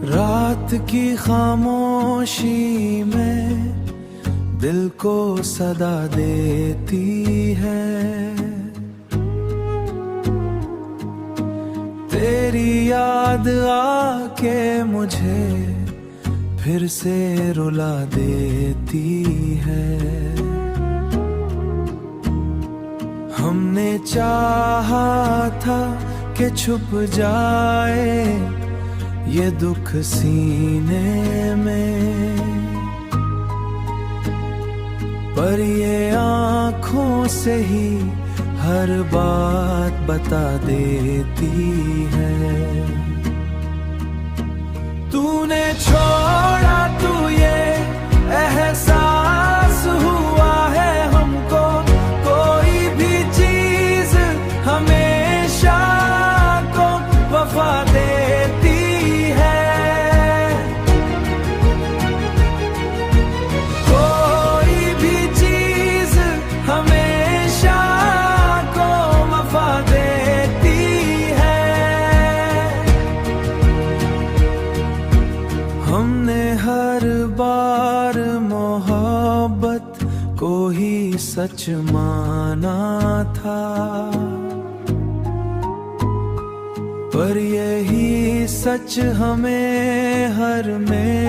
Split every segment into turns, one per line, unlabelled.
रात की खामोशी में दिल को सदा देती है, तेरी याद आके मुझे फिर से रुला देती है। हमने चाहा था कि छुप जाए ये दुख सीने में, पर ये आँखों से ही हर बात बता देती है। तूने छोड़ा तू ये एहसास हुआ है हमको, कोई भी चीज हमेशा को वफा देती है। कोई भी चीज हमेशा को वफा देती है। हमने हर बार मोहब्बत को ही सच माना था, पर यही सच हमें हर में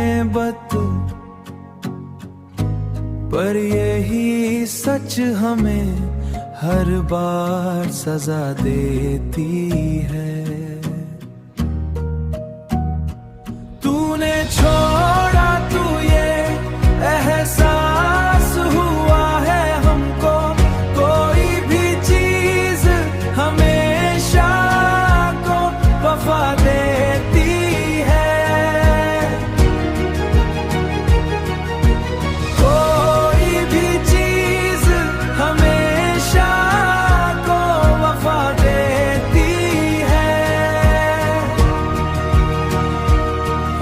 पर यही सच हमें हर बार सजा देती है। तूने छोड़ा तू ये एहसास हुआ है हमको, कोई भी चीज हमेशा को वफा देती है। कोई भी चीज हमेशा को वफा देती है।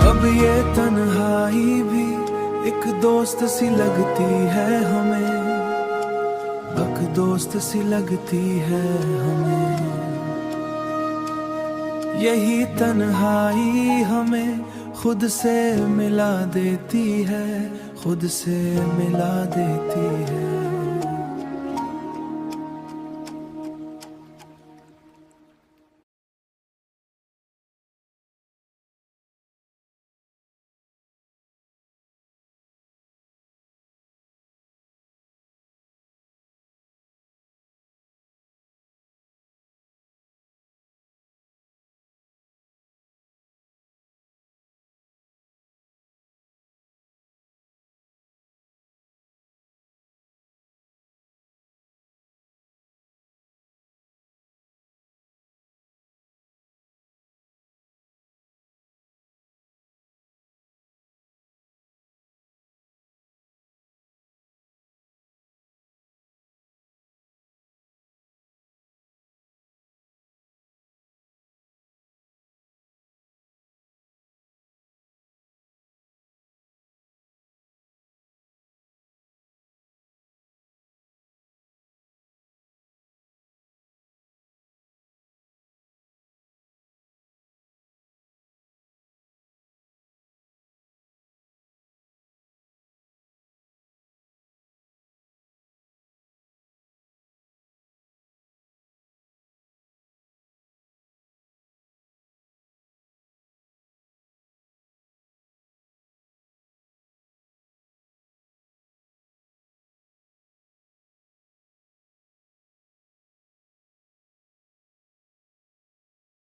अब ये तन्हाई भी एक दोस्त सी लगती है हमें, एक दोस्त सी लगती है हमें। यही तन्हाई हमें खुद से मिला देती है, खुद से मिला देती है।